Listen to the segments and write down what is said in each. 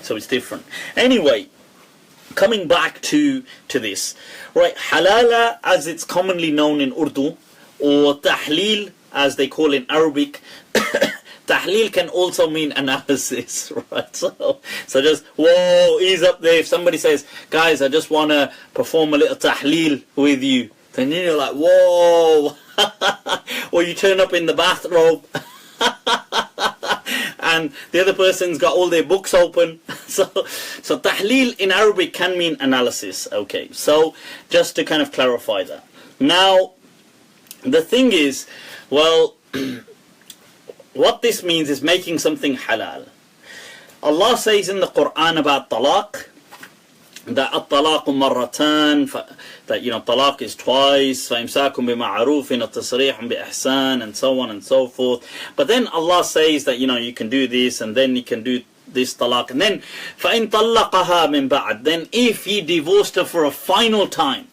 So it's different. Anyway, coming back to this, right? Halala, as it's commonly known in Urdu, or tahleel, as they call in Arabic. Tahleel can also mean analysis, right? So just, whoa, ease up there. If somebody says, guys, I just want to perform a little tahleel with you, then you're like, whoa. Or you turn up in the bathrobe and the other person's got all their books open. So tahleel in Arabic can mean analysis. Okay, so just to kind of clarify that. Now, the thing is, well, what this means is making something halal. Allah says in the Quran about talaq, that at-talaq marratan, that, you know, talaq is twice, فَإِمْسَاكٌ بِمَعْرُوفٍ وَتَصْرِيحٌ بِإِحْسَانٍ, and so on and so forth. But then Allah says that, you know, you can do this, and then you can do this talaq, and then فَإِنْ طَلَّقَهَا مِنْ بَعْدٍ, then if he divorced her for a final time,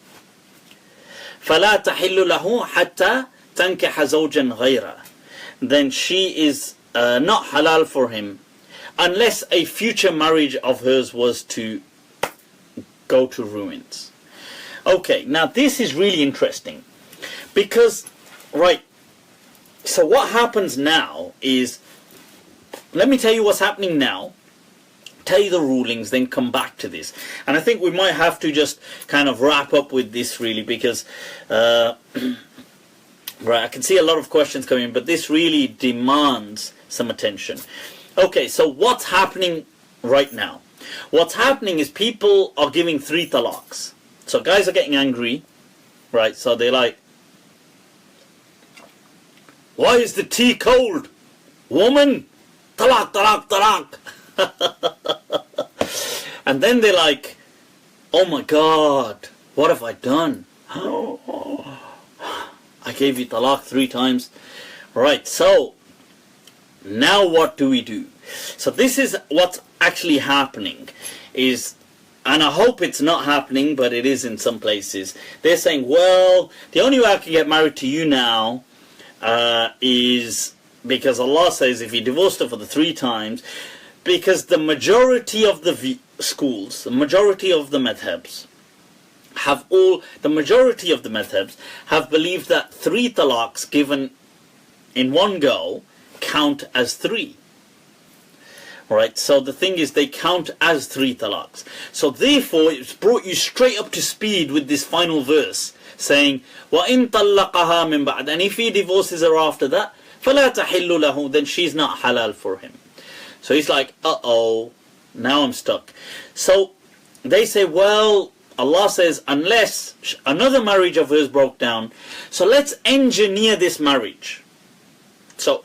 فَلَا تَحِلُّ لَهُ حَتَّى تَنْكِحَ زَوْجًا غَيْرًا, then she is not halal for him unless a future marriage of hers was to go to ruins. Okay, now this is really interesting because, right, so what happens now is, let me tell you what's happening now, tell you the rulings, then come back to this. And I think we might have to just kind of wrap up with this really, because right, I can see a lot of questions coming, but this really demands some attention. Okay, so what's happening right now? What's happening is people are giving 3 talaqs. So guys are getting angry, right? So they're like, why is the tea cold? Woman, talaq, talaq, talaq. And then they're like, oh my God, what have I done? I gave you talaq 3 times. Right, so now what do we do? So this is what's actually happening is, and I hope it's not happening, but it is in some places. They're saying, well, the only way I can get married to you now is because Allah says if you divorced her for the 3 times, because the majority of the schools, the majority of the madhabs, have believed that 3 talaqs given in one go count as 3. Right, so the thing is, they count as 3 talaqs. So therefore, it's brought you straight up to speed with this final verse, saying, وَإِن طَلَّقَهَا مِن بَعْدٍ, and if he divorces her after that, فَلَا تَحِلُّ لَهُ, then she's not halal for him. So he's like, uh-oh, now I'm stuck. So they say, well, Allah says, unless another marriage of hers broke down, so let's engineer this marriage. So,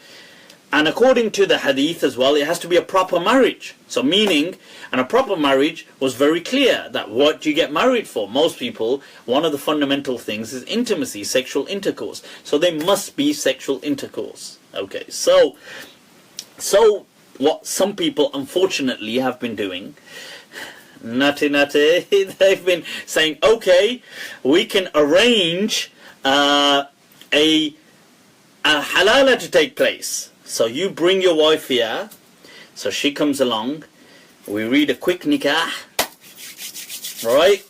and according to the hadith as well, it has to be a proper marriage. So meaning, and a proper marriage was very clear that what do you get married for? Most people, one of the fundamental things is intimacy, sexual intercourse. So there must be sexual intercourse. Okay, so what some people unfortunately have been doing, nutty, they've been saying, okay, we can arrange a halala to take place. So you bring your wife here, so she comes along, we read a quick nikah, right?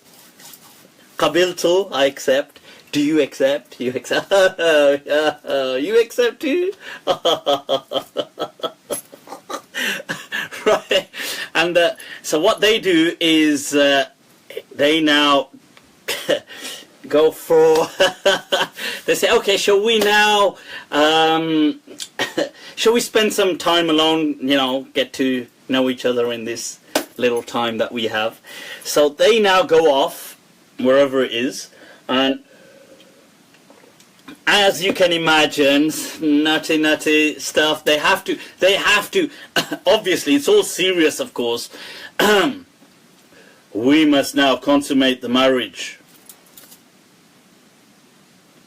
Qabiltu, I accept. Do you accept? You accept? You accept too? Right? And so what they do is they now go for they say, okay, shall we now shall we spend some time alone, you know, get to know each other in this little time that we have. So they now go off wherever it is, and as you can imagine, nutty stuff. They have to obviously it's all serious, of course. We must now consummate the marriage.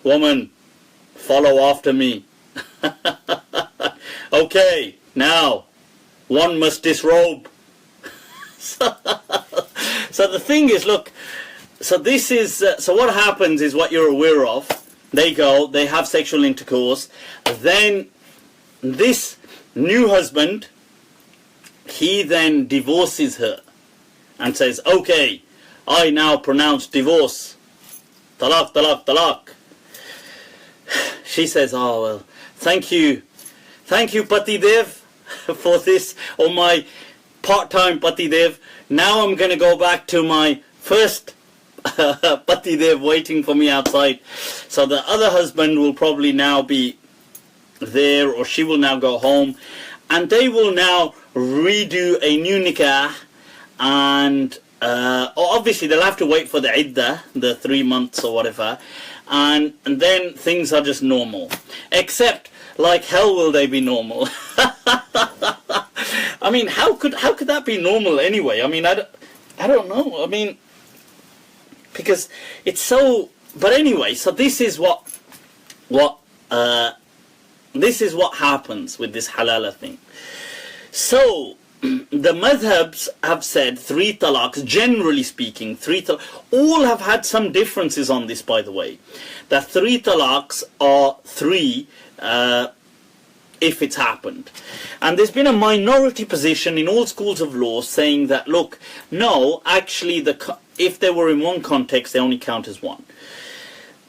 Woman, follow after me. Okay, now one must disrobe. So the thing is, look, so this is so what happens is what you're aware of. They go, they have sexual intercourse, then this new husband he then divorces her and says, okay, I now pronounce divorce. Talaq, talaq, talaq. She says, oh well, thank you Pati Dev for this, or my part-time Pati Dev. Now I'm going to go back to my first Pati Dev waiting for me outside. So the other husband will probably now be there, or she will now go home, and they will now redo a new nikah, and obviously they'll have to wait for the iddah, the 3 months or whatever, and then things are just normal. Except, like hell will they be normal. I mean, how could that be normal anyway? I mean, I don't know. I mean, because it's so. But anyway, so this is what happens with this halala thing. So the madhabs have said 3 talaqs, generally speaking, 3 talaqs. All have had some differences on this, by the way. That 3 talaqs are 3 if it's happened. And there's been a minority position in all schools of law saying that, look, no, actually, if they were in one context, they only count as 1.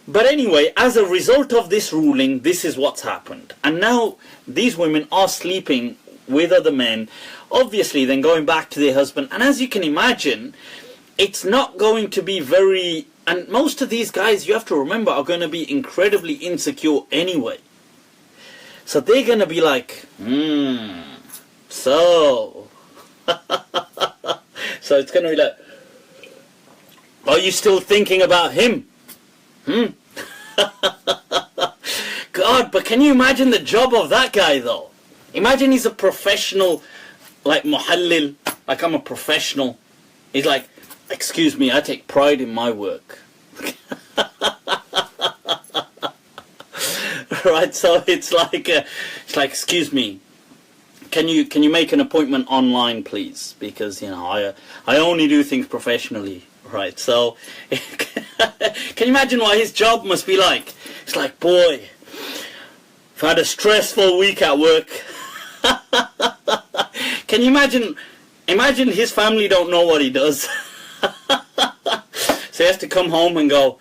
But anyway, as a result of this ruling, this is what's happened. And now these women are sleeping with other men, obviously then going back to their husband. And as you can imagine, it's not going to be very... And most of these guys, you have to remember, are going to be incredibly insecure anyway. So they're going to be like, so... So it's going to be like, are you still thinking about him? God, but can you imagine the job of that guy though? Imagine he's a professional, like muhallil, like I'm a professional. He's like, excuse me, I take pride in my work. Right, so it's like, excuse me, can you make an appointment online, please? Because you know I only do things professionally, right? So can you imagine what his job must be like? It's like, boy, I've had a stressful week at work. Can you imagine? Imagine his family don't know what he does. So he has to come home and go,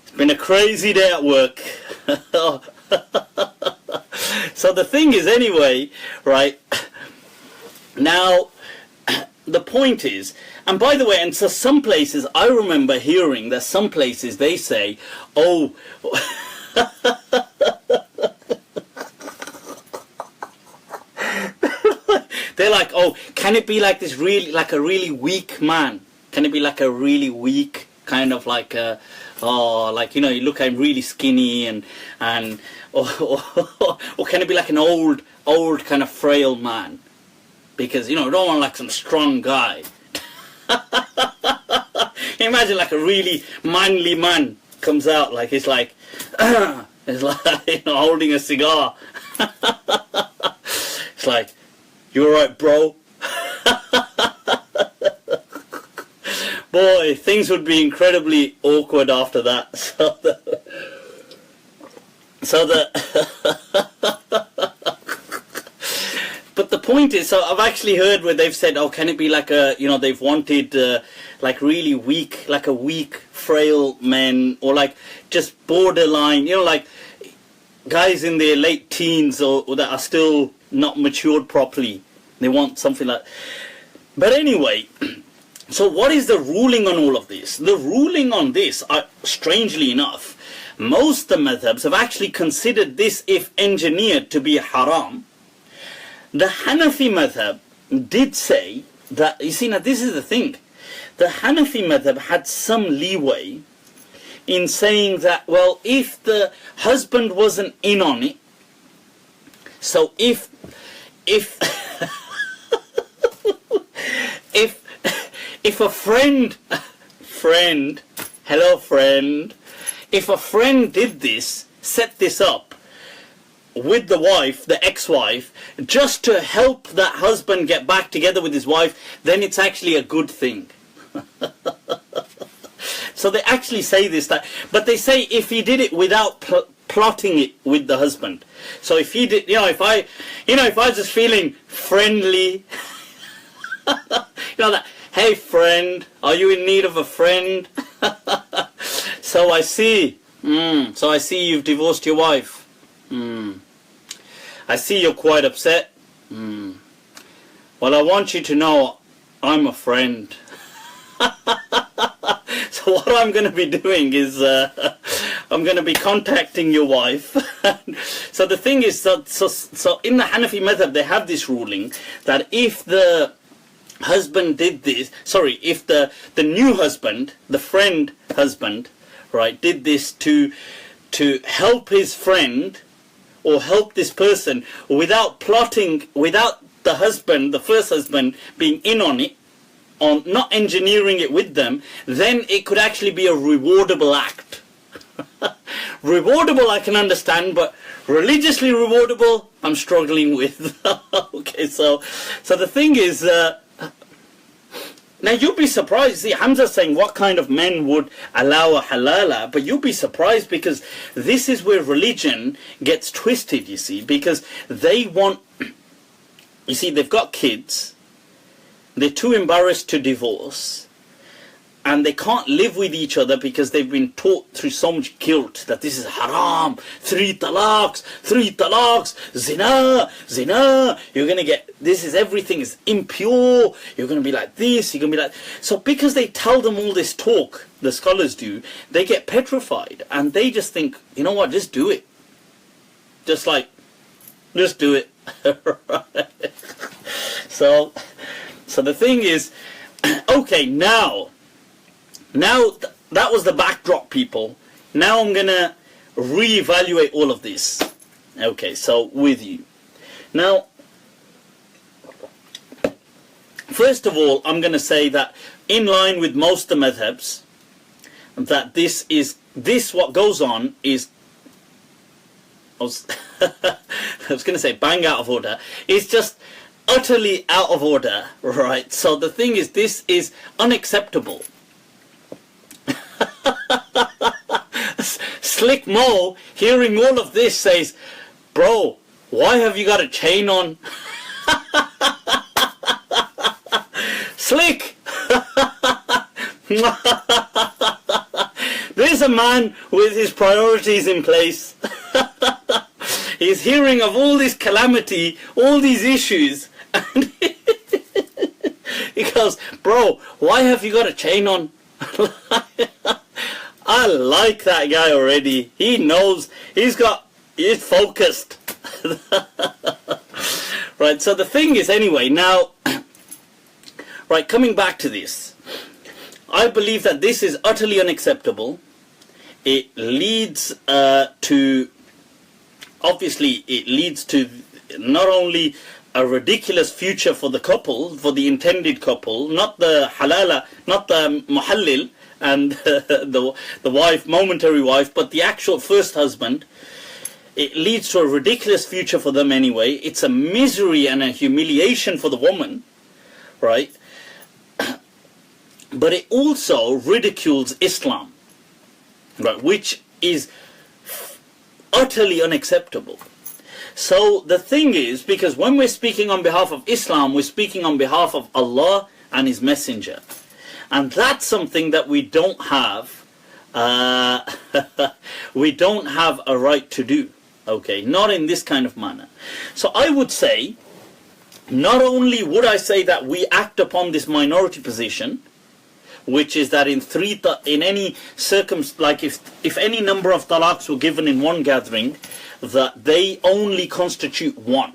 it's been a crazy day at work. So the thing is, anyway, right, now, the point is, and by the way, and so some places, I remember hearing that some places they say, oh, they're like, oh, can it be like this really, like a really weak man? Can it be like a really weak, kind of like a, oh, like, you know, you look at him really skinny or can it be like an old kind of frail man? Because, you know, you don't want like some strong guy. Imagine like a really manly man comes out, like it's like, it's like, you know, holding a cigar. It's like, you alright, bro? Boy, things would be incredibly awkward after that. But the point is, so I've actually heard where they've said, oh, can it be like a, you know, they've wanted like really weak, like a weak, frail men, or like just borderline, you know, like guys in their late teens or that are still not matured properly. They want something like... But anyway, so what is the ruling on all of this? The ruling on this, strangely enough, most of the madhabs have actually considered this, if engineered, to be haram. The Hanafi madhab did say that, you see, now this is the thing, the Hanafi madhab had some leeway in saying that, well, if the husband wasn't in on it, so if if a friend, hello friend, if a friend did this, set this up with the wife, the ex-wife, just to help that husband get back together with his wife, then it's actually a good thing. So they actually say this, but they say if he did it without plotting it with the husband. So if he did, if I was just feeling friendly, that, hey friend, are you in need of a friend? So I see you've divorced your wife. I see you're quite upset. Well, I want you to know I'm a friend. So what I'm going to be doing is I'm going to be contacting your wife. So the thing is that so in the Hanafi madhab they have this ruling that if the husband did this, if the new husband, the friend husband, right, did this to help his friend or help this person without plotting, without the husband, the first husband, being in on it, on not engineering it with them, then it could actually be a rewardable act. Rewardable I can understand, but religiously rewardable I'm struggling with. Okay, so the thing is, now you'll be surprised. See, Hamza's saying what kind of men would allow a halala, but you'll be surprised because this is where religion gets twisted, you see, because they want, you see, they've got kids, they're too embarrassed to divorce, and they can't live with each other because they've been taught through so much guilt that this is haram, 3 talaqs, zina, you're going to get, everything is impure, you're going to be like this, you're going to be like, so because they tell them all this talk, the scholars do, they get petrified, and they just think, you know what, just do it. Just do it. So the thing is, okay, now that was the backdrop, people. Now I'm going to reevaluate all of this. Okay, so with you. Now, first of all, I'm going to say that in line with most of the madhabs, that this what goes on is, I was going to say bang out of order. It's just utterly out of order, right? So the thing is, this is unacceptable. Slick Mo, hearing all of this, says, bro, why have you got a chain on? Slick! There's a man with his priorities in place. He's hearing of all this calamity, all these issues, and he goes, bro, why have you got a chain on? I like that guy already. He knows, he's focused. Right, so the thing is, anyway, now, right, coming back to this, I believe that this is utterly unacceptable. It leads to, obviously, it leads to not only a ridiculous future for the couple, for the intended couple, not the halala, not the muhallil, and the wife, momentary wife, but the actual first husband. It leads to a ridiculous future for them anyway. It's a misery and a humiliation for the woman, right? But it also ridicules Islam, right, which is utterly unacceptable. So the thing is, because when we're speaking on behalf of Islam, we're speaking on behalf of Allah and His Messenger. And that's something that we don't have, we don't have a right to do. Okay, not in this kind of manner. So I would say, not only would I say that we act upon this minority position, which is that in any like if any number of talaqs were given in one gathering, that they only constitute one.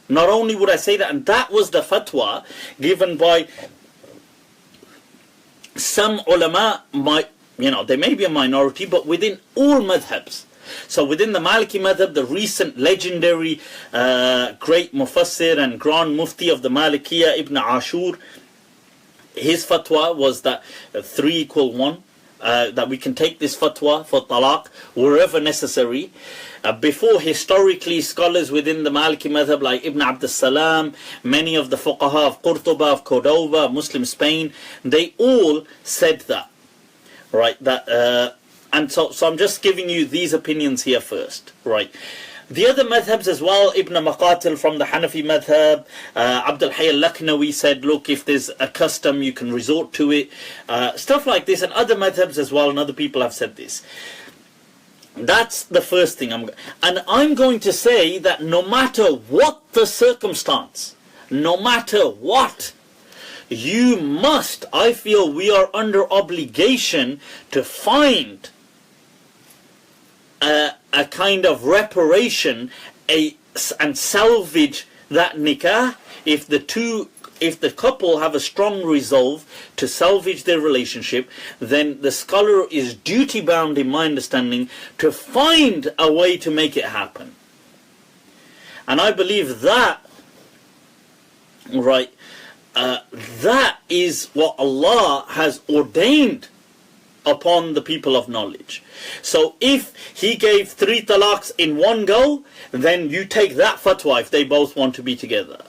Not only would I say that, and that was the fatwa given by some ulama, they may be a minority, but within all madhabs. So within the Maliki madhab, the recent legendary great mufassir and grand mufti of the Malikiya, Ibn Ashur, his fatwa was that 3 = 1, that we can take this fatwa for talaq wherever necessary. Before, historically, scholars within the Maliki madhab like Ibn Abd Salam, many of the fuqaha of Qurtuba, of Cordoba, Muslim Spain, they all said that, right, that And so I'm just giving you these opinions here first, right? The other madhabs as well, Ibn Maqatil from the Hanafi madhab, Abdul Hayy al-Laknawi said, look, if there's a custom, you can resort to it. Stuff like this, and other madhabs as well, and other people have said this. That's the first thing. I'm going to say that no matter what the circumstance, no matter what, you must, I feel we are under obligation to find a kind of reparation and salvage that nikah if the couple have a strong resolve to salvage their relationship. Then the scholar is duty bound, in my understanding, to find a way to make it happen. And I believe that, right, that is what Allah has ordained upon the people of knowledge. So if he gave 3 talaqs in one go, then you take that fatwa if they both want to be together.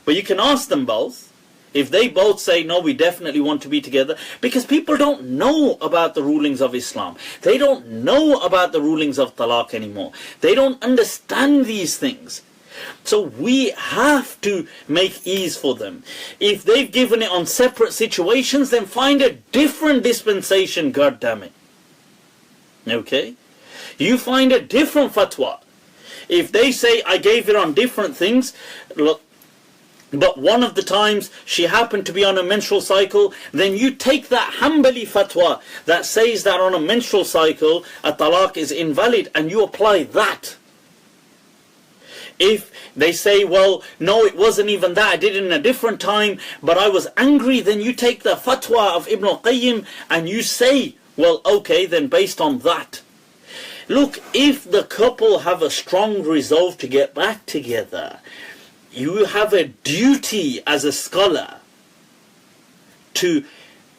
But you can ask them both. If they both say, no, we definitely want to be together, because people don't know about the rulings of Islam. They don't know about the rulings of talaq anymore. They don't understand these things. So we have to make ease for them. If they've given it on separate situations, then find a different dispensation, God damn it. Okay? You find a different fatwa. If they say, I gave it on different things, look, but one of the times she happened to be on a menstrual cycle, then you take that Hanbali fatwa that says that on a menstrual cycle, a talaq is invalid, and you apply that. If they say, well, no, it wasn't even that, I did it in a different time, but I was angry, then you take the fatwa of Ibn al-Qayyim and you say, well, okay, then based on that. Look, if the couple have a strong resolve to get back together, you have a duty as a scholar to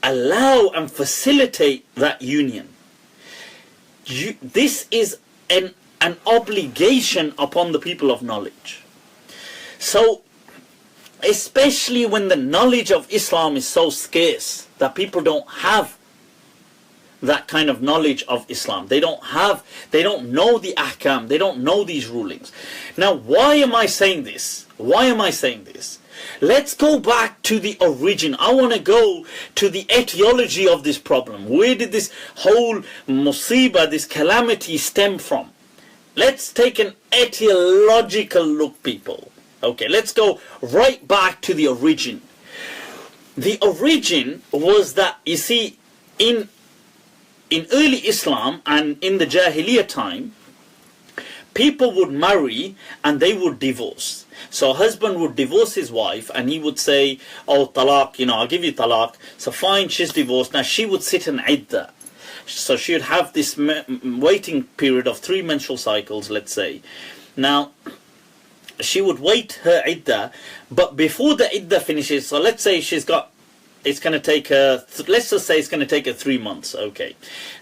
allow and facilitate that union. This is an obligation upon the people of knowledge. So, especially when the knowledge of Islam is so scarce that people don't have that kind of knowledge of Islam. They don't know the ahkam, they don't know these rulings. Now, why am I saying this? Why am I saying this? Let's go back to the origin. I want to go to the etiology of this problem. Where did this whole musibah, this calamity stem from? Let's take an etiological look, people. Okay, let's go right back to the origin. The origin was that, you see, in early Islam and in the Jahiliyyah time, people would marry and they would divorce. So a husband would divorce his wife and he would say, oh, talaq, I'll give you talaq. So fine, she's divorced. Now she would sit in iddah. So she would have this waiting period of 3 menstrual cycles, let's say. Now, she would wait her iddah, but before the iddah finishes, so let's say it's going to take her, let's just say it's going to take her 3 months, okay.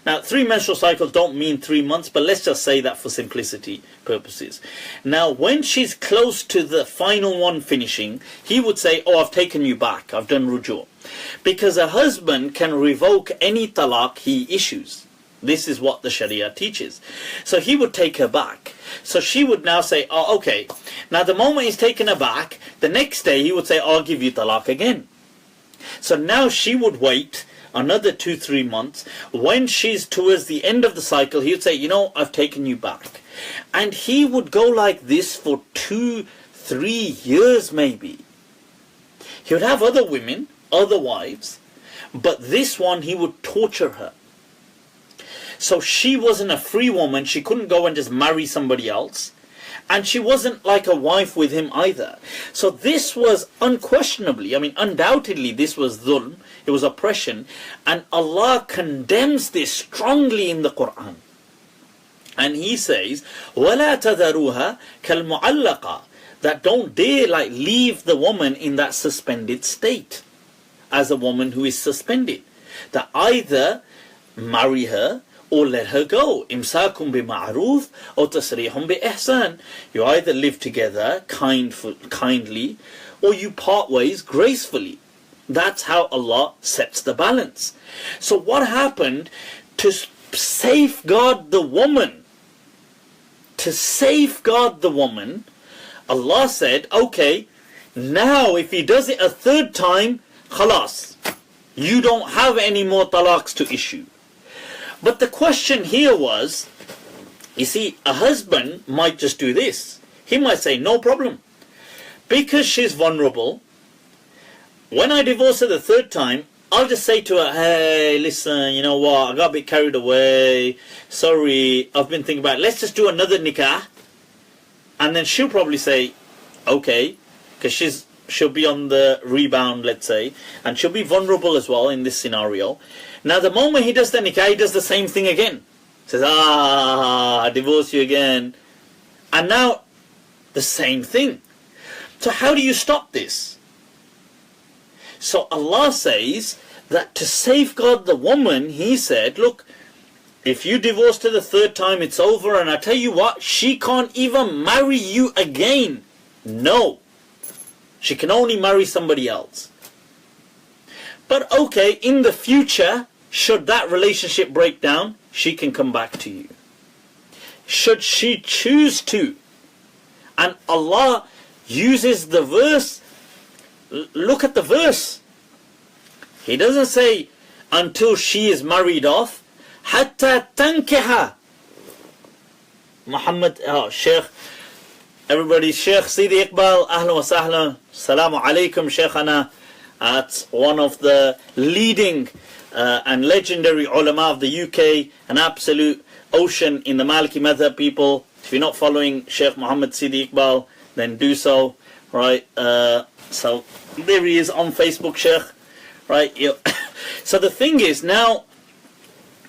Now, 3 menstrual cycles don't mean 3 months, but let's just say that for simplicity purposes. Now, when she's close to the final one finishing, he would say, oh, I've taken you back, I've done ruju'. Because a husband can revoke any talaq he issues. This is what the Sharia teaches. So he would take her back. So she would now say, oh, okay. Now, the moment he's taken her back, the next day he would say, oh, I'll give you talaq again. So now she would wait another 2-3 months. When she's towards the end of the cycle, he would say, I've taken you back. And he would go like this for 2-3 years maybe. He would have other women, other wives, but this one he would torture her. So she wasn't a free woman, she couldn't go and just marry somebody else. And she wasn't like a wife with him either. So this was unquestionably, undoubtedly this was dhulm, it was oppression. And Allah condemns this strongly in the Quran. And He says, وَلَا تَذَرُوهَا كَالْمُعَلَّقَةِ, that don't dare leave the woman in that suspended state. As a woman who is suspended. That either marry her or let her go. Imsakum bima'ruf or tasrihum bi ihsan. You either live together kindly or you part ways gracefully. That's how Allah sets the balance. So what happened to safeguard the woman. To safeguard the woman, Allah said, okay, now if he does it a third time, khalas, you don't have any more talaqs to issue. But the question here was, you see, a husband might just do this. He might say, no problem. Because she's vulnerable, when I divorce her the third time, I'll just say to her, hey, listen, you know what, I got a bit carried away. Sorry, I've been thinking about it. Let's just do another nikah. And then she'll probably say, okay, because she'll be on the rebound, let's say, and she'll be vulnerable as well in this scenario. Now, the moment he does the nikah, he does the same thing again. Says, I divorce you again. And now, the same thing. So how do you stop this? So Allah says that to safeguard the woman, He said, look, if you divorce her the third time, it's over, and I tell you what, she can't even marry you again. No. She can only marry somebody else. But okay, in the future, should that relationship break down, she can come back to you. Should she choose to. And Allah uses the verse. Look at the verse. He doesn't say until she is married off. Hatta tankiha. Muhammad, Sheikh, everybody, Sheikh Sidi Iqbal, ahlan wa sahlan, salamu alaikum Sheikhana. That's one of the leading and legendary ulama of the UK, an absolute ocean in the Maliki Madhab people. If you're not following Sheikh Muhammad Sidi Iqbal, then do so, right? So there he is on Facebook, Sheikh, right? So the thing is, now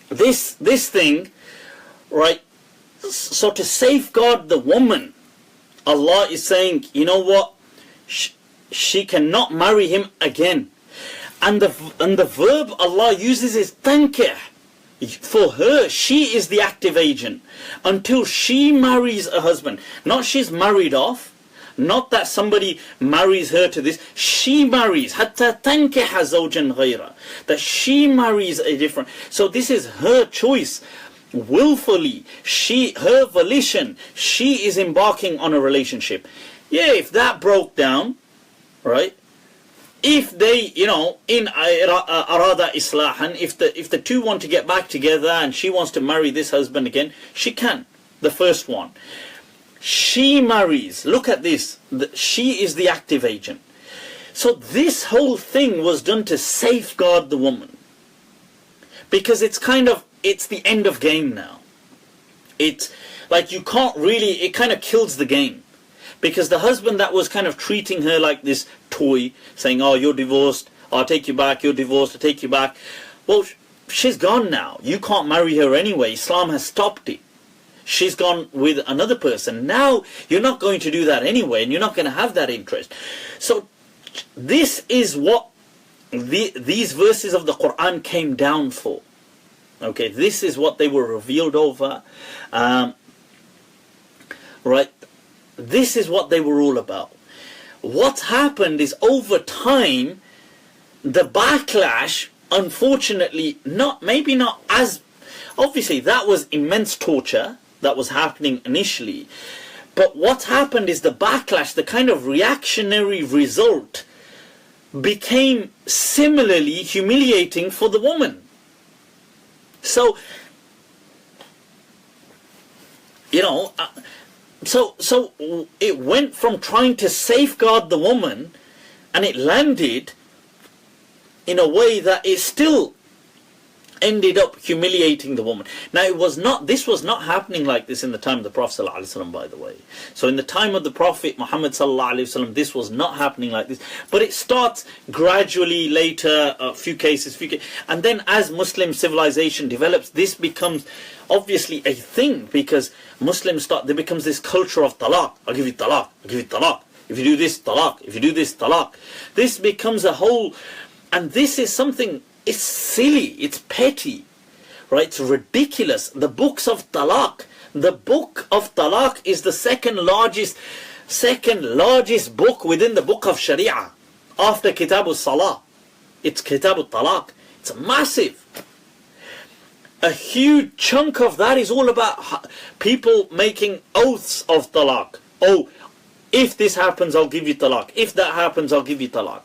this thing, right? So to safeguard the woman, Allah is saying, you know what? She cannot marry him again. And the verb Allah uses is tankih. For her, she is the active agent until she marries a husband. Not she's married off. Not that somebody marries her to this. She marries. Hatta tankiha zawjan ghayra. That she marries a different. So this is her choice. Willfully. Her volition. She is embarking on a relationship. Yeah, if that broke down, right? If they, in arada islahan, if the two want to get back together and she wants to marry this husband again, she can. The first one. She marries. Look at this. She is the active agent. So this whole thing was done to safeguard the woman. Because it's the end of game now. It's like you can't really, it kind of kills the game. Because the husband that was kind of treating her like this toy, saying, oh, you're divorced, I'll take you back, you're divorced, I'll take you back. Well, she's gone now. You can't marry her anyway. Islam has stopped it. She's gone with another person. Now, you're not going to do that anyway, and you're not going to have that interest. So, this is what these verses of the Quran came down for. Okay, this is what they were revealed over. Right? This is what they were all about. What's happened is over time, the backlash, unfortunately, maybe not as, obviously that was immense torture that was happening initially. But what happened is the backlash, the kind of reactionary result, became similarly humiliating for the woman. So, So it went from trying to safeguard the woman, and it landed in a way that it still ended up humiliating the woman. Now this was not happening like this in the time of the Prophet ﷺ, by the way. So in the time of the Prophet Muhammad ﷺ, this was not happening like this. But it starts gradually later, a few cases, and then as Muslim civilization develops, this becomes obviously a thing, because Muslims there becomes this culture of talaq. I'll give you talaq, I'll give you talaq. If you do this, talaq. If you do this, talaq. This becomes a whole, and this is something, it's silly, it's petty, right? It's ridiculous. The books of talaq, the book of talaq is the second largest book within the book of Sharia, after Kitab al-Salah. It's Kitab al-Talaq. It's massive. a huge chunk of that is all about people making oaths of talaq. Oh, if this happens, I'll give you talaq. If that happens, I'll give you talaq.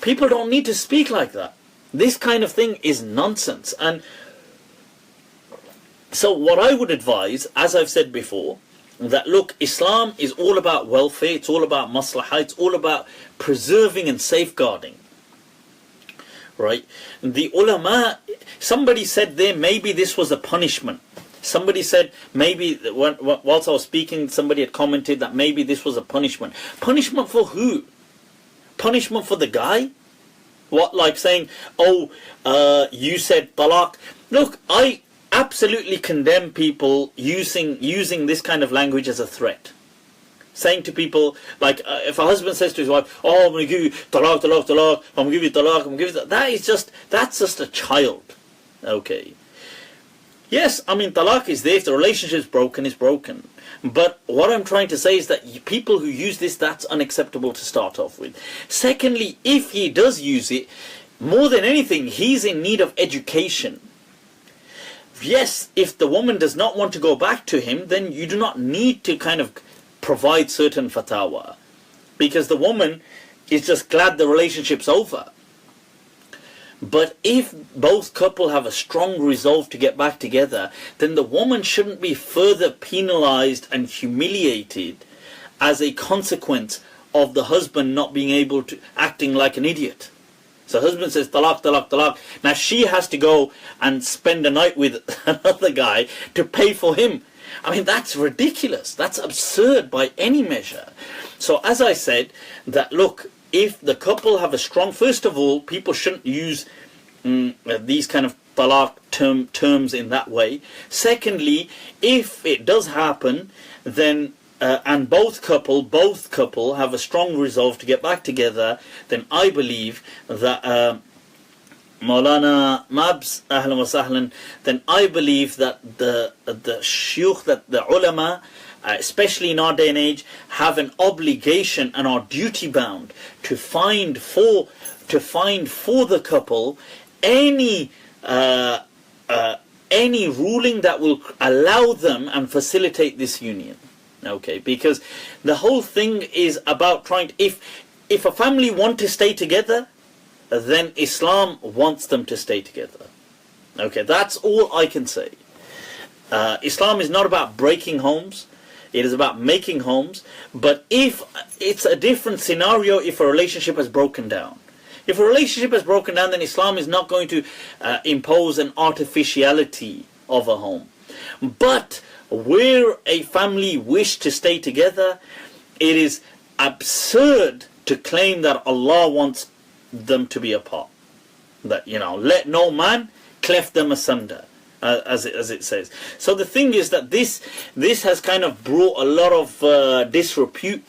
People don't need to speak like that. This kind of thing is nonsense. And so what I would advise, as I've said before, that look, Islam is all about welfare, it's all about maslahah, it's all about preserving and safeguarding. Right? The ulama, somebody said there, maybe this was a punishment. Somebody said, maybe, whilst I was speaking, somebody had commented that maybe this was a punishment. Punishment for who? Punishment for the guy? What, like saying, oh, you said talaq. Look, I absolutely condemn people using this kind of language as a threat. Saying to people, like, if a husband says to his wife, oh, I'm going to give you talaq, talaq, talaq, I'm going to give you talaq, I'm going to give you talaq. That's just a child. Okay. Yes, I mean, talaq is there. If the relationship is broken, it's broken. But what I'm trying to say is that people who use this, that's unacceptable to start off with. Secondly, if he does use it, more than anything, he's in need of education. Yes, if the woman does not want to go back to him, then you do not need to kind of provide certain fatwa, because the woman is just glad the relationship's over. But if both couple have a strong resolve to get back together, then the woman shouldn't be further penalized and humiliated as a consequence of the husband not being able to, acting like an idiot. So husband says talaq, talaq, talaq. Now she has to go and spend a night with another guy to pay for him. I mean, that's ridiculous. That's absurd by any measure. So as I said, that look, if the couple have a strong, first of all, people shouldn't use these kind of talaq terms in that way. Secondly, if it does happen, then and both couple have a strong resolve to get back together, then I believe that Maulana Mabs, ahlan wa sahlan, then I believe that the shuyukh, that the ulama, especially in our day and age, have an obligation and are duty bound to find for the couple any ruling that will allow them and facilitate this union. Okay, because the whole thing is about trying to, if a family want to stay together, then Islam wants them to stay together. Okay, that's all I can say. Islam is not about breaking homes. It is about making homes. But if it's a different scenario if a relationship has broken down. If a relationship has broken down, then Islam is not going to impose an artificiality of a home. But where a family wish to stay together, it is absurd to claim that Allah wants them to be apart. That, let no man cleft them asunder, as it says. So the thing is that this has kind of brought a lot of disrepute,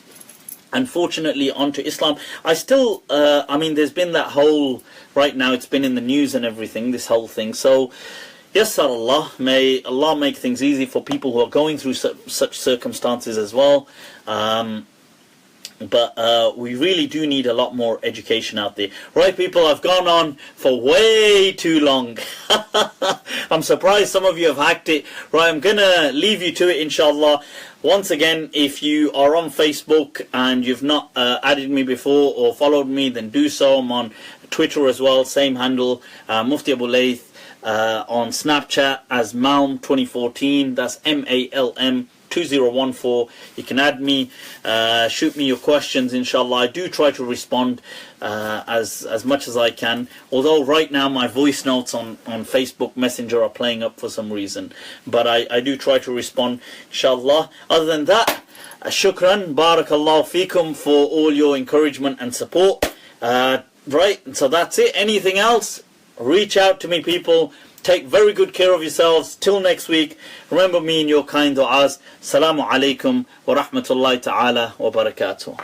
unfortunately, onto Islam. There's been that whole, right now it's been in the news and everything, this whole thing. So yes, Allah, may Allah make things easy for people who are going through such circumstances as well. But we really do need a lot more education out there. Right, people, I've gone on for way too long. I'm surprised some of you have hacked it. Right, I'm going to leave you to it, inshallah. Once again, if you are on Facebook and you've not added me before or followed me, then do so. I'm on Twitter as well, same handle, Mufti Abu Layth. On Snapchat as Malm2014, that's MALM 2014. You can add me, shoot me your questions, inshallah. I do try to respond as much as I can, although right now my voice notes on Facebook Messenger are playing up for some reason, but I do try to respond, inshallah. Other than that, shukran, barakallahu feekum for all your encouragement and support. Right, so that's it. Anything else? Reach out to me, people. Take very good care of yourselves. Till next week, remember me in your kind du'as. Assalamu alaikum wa rahmatullahi ta'ala wa barakatuh.